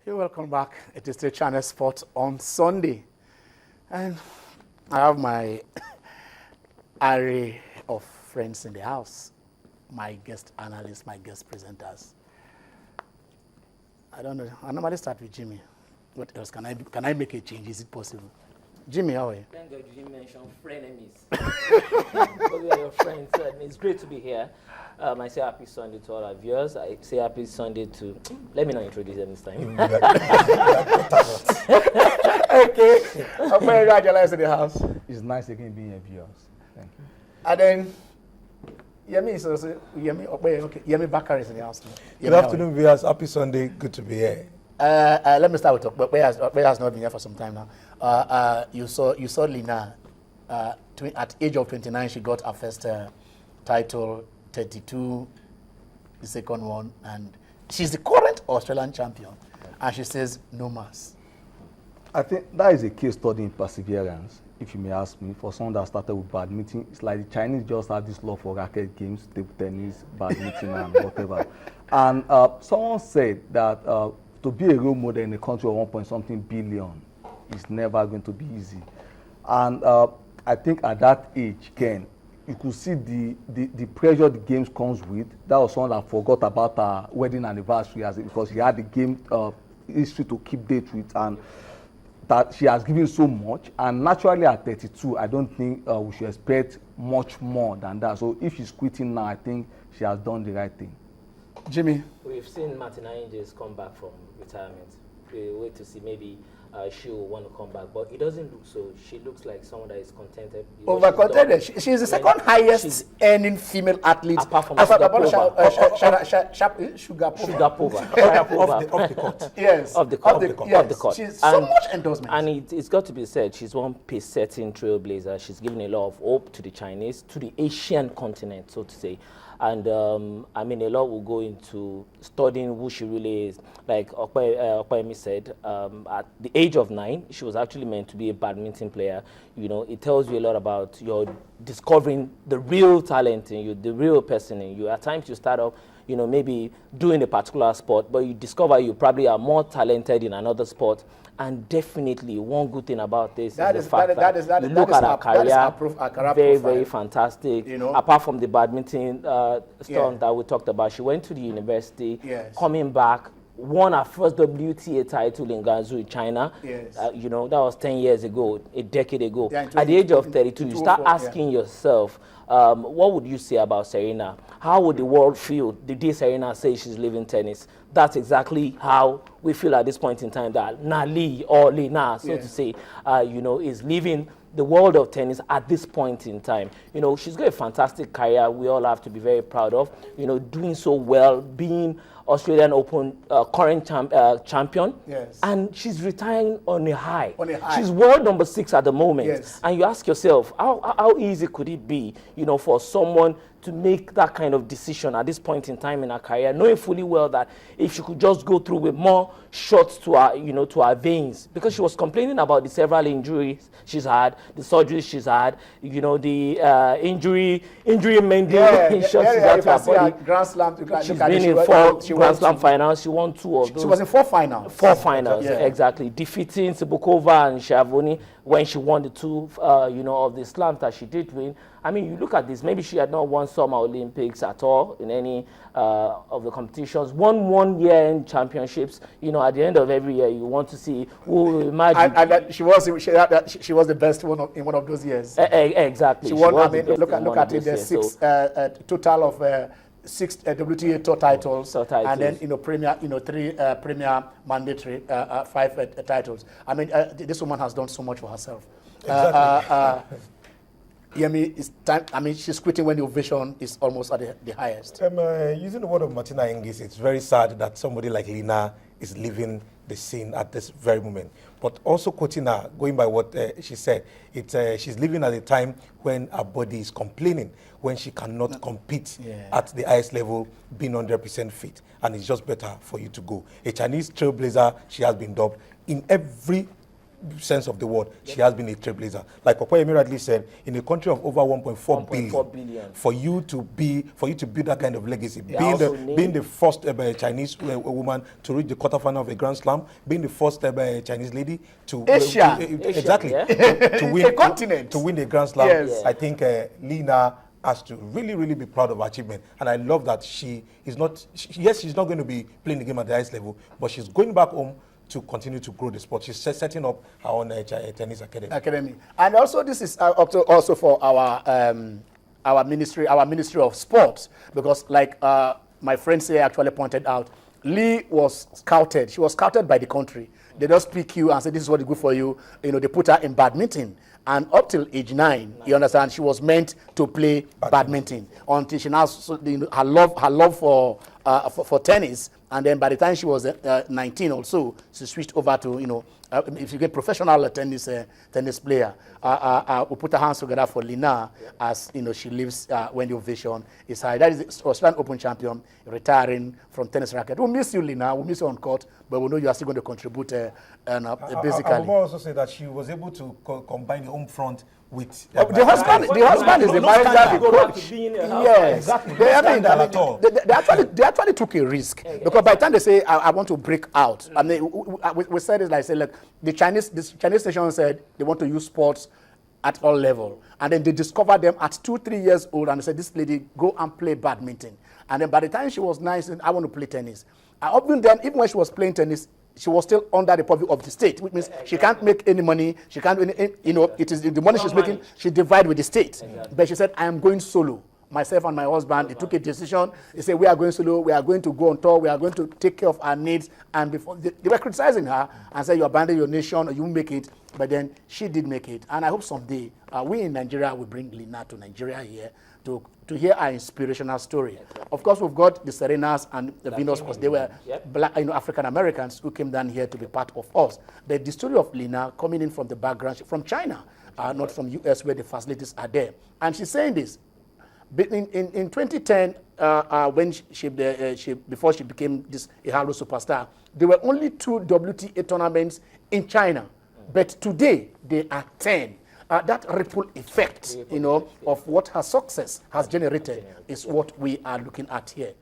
You're welcome back. It is the Channel Sport on Sunday. And I have my array of friends in the house. My guest analysts, my guest presenters. I don't know. I normally start with Jimmy. What else can I make a change? Is it possible? Jimmy, how are you? Thank God you didn't mention frenemies. Because we are your friends, and it's great to be here. I say happy Sunday to all our viewers. I say happy Sunday to... Let me not introduce them this time. Okay. I'm very glad you're in the house. It's nice again being your viewers. Thank you. And then, Yemi is also... Yemi Bakar is in the house. Good afternoon, viewers. Happy Sunday. Good to be here. Let me start with Where has not been here for some time now. You saw Lina. At age of 29, she got her first title. 32, the second one, and she's the current Australian champion. And she says no mass. I think that is a case study in perseverance, if you may ask me. For someone that started with badminton, it's like the Chinese just have this love for racket games, table tennis, badminton, and whatever. And someone said that to be a role model in a country of 1.something billion is never going to be easy. And I think at that age, Ken, you could see the pressure the games comes with. That was someone that forgot about her wedding anniversary because she had the game history to keep date with, and that she has given so much. And naturally at 32, I don't think we should expect much more than that. So if she's quitting now, I think she has done the right thing. Jimmy? We've seen Martina Hingis come back from retirement. We wait to see maybe she will want to come back, but it doesn't look so. She looks like someone that is contented. Over-contented. She's the second highest earning female athlete. Apart from Shugapova. Off the court. Yes. Of the court. She's so much endorsement. And it's got to be said, she's one pace-setting trailblazer. She's giving a lot of hope to the Chinese, to the Asian continent, so to say. And I mean, a lot will go into studying who she really is. Like Okpayemi said, at the age of 9, she was actually meant to be a badminton player. You know, it tells you a lot about your discovering the real talent in you, the real person in you. At times you start off, you know, maybe doing a particular sport, but you discover you probably are more talented in another sport. And definitely, one good thing about this is the fact that you look at her career, very, very fantastic. You know? Apart from the badminton stuff that we talked about, she went to the university, coming back, won her first WTA title in Guangzhou, China. Yes. You know, that was 10 years ago, a decade ago. Yeah, at the age of 32, you start asking yourself, what would you say about Serena? How would the world feel the day Serena says she's leaving tennis? That's exactly how we feel at this point in time, that Nali or Lina, so to say, you know, is leaving the world of tennis at this point in time. You know, she's got a fantastic career we all have to be very proud of, you know, doing so well, being Australian Open current champion. Yes. And she's retiring on a high. She's She's world number 6 at the moment. Yes. And you ask yourself, how easy could it be, you know, for someone to make that kind of decision at this point in time in her career, knowing fully well that if she could just go through with more shots to her, you know, to her veins, because she was complaining about the several injuries she's had, the surgeries she's had, you know, the injury mending shots she's had to her body. Grand Slam. She's been in 4 Grand Slam finals. She won 2 of those. She was in 4 finals. 4 finals, exactly. Defeating Sibukova and Schiavone when she won the 2, you know, of the slams that she did win. I mean, you look at this, maybe she had not won Summer Olympics at all in any of the competitions. Won 1 year-end championships. You know, at the end of every year, you want to see who imagine. And she was the best one in one of those years. Exactly. She won. I mean, look at it. There's 6 total of 6 WTA tour titles, and then Premier, 3 Premier mandatory, 5 titles. I mean, this woman has done so much for herself. Exactly. Yemi, it's time. I mean, she's quitting when the ovation is almost at the highest. Using the word of Martina Hingis, it's very sad that somebody like Lina is leaving the scene at this very moment. But also quoting her, going by what she said, she's living at a time when her body is complaining, when she cannot compete at the highest level, being 100% fit. And it's just better for you to go. A Chinese trailblazer, she has been dubbed in every sense of the word, she has been a trailblazer. Like Okoyemi rightly said, in a country of over 1.4 billion, for you to build that kind of legacy, being the first Chinese woman to reach the quarterfinal of a Grand Slam, being the first Chinese lady to Asia. exactly yeah. to win a continent. to win a Grand Slam. Yes. I think Lena has to really be proud of her achievement, and I love that she is not. Yes, she's not going to be playing the game at the highest level, but she's going back home to continue to grow the sport. She's setting up her own tennis academy. And also, this is also for our ministry of sports, because like my friends here actually pointed out, Lee was scouted. She was scouted by the country. They just pick you and say, this is what is good for you. You know, they put her in badminton. And up till age 9, you understand, she was meant to play badminton until she now, her love for tennis. And then by the time she was 19 or so, she switched over to, you know, if you get professional tennis player. We put our hands together for Lina, as you know, she lives when the ovation is high. That is the Australian Open champion retiring from tennis racket. We'll miss you, Lina. We'll miss you on court, but we know you are still going to contribute basically. I will also say that she was able to combine the home front with the husband is the manager, the coach. Yes, exactly. They actually took a risk, because by the time they say I want to break out, I mean we said it like, say, look, the Chinese nation said they want to use sports at all level, and then they discovered them at 2-3 years old, and they said, this lady, go and play badminton. And then by the time she was 9, she said, I want to play tennis. And even when she was playing tennis, she was still under the purview of the state, which means she can't make any money. She can't, you know, it is the money she's making, she divide with the state. But she said, I am going solo. Myself and my husband, they took a decision. They said, we are going solo. We are going to go on tour. We are going to take care of our needs. And before they were criticizing her and said, you abandon your nation, or you make it. But then she did make it. And I hope someday we in Nigeria will bring Lina to Nigeria here to hear our inspirational story. Of course, we've got the Serenas and the Venus, because they were black, you know, African Americans who came down here to be part of us. But the story of Lina coming in from the background, from China, not from US, where the facilities are there. And she's saying this. In 2010, when before she became this Ihalo superstar, there were only 2 WTA tournaments in China. But today, there are 10. That ripple effect, you know, of what her success has generated is what we are looking at here.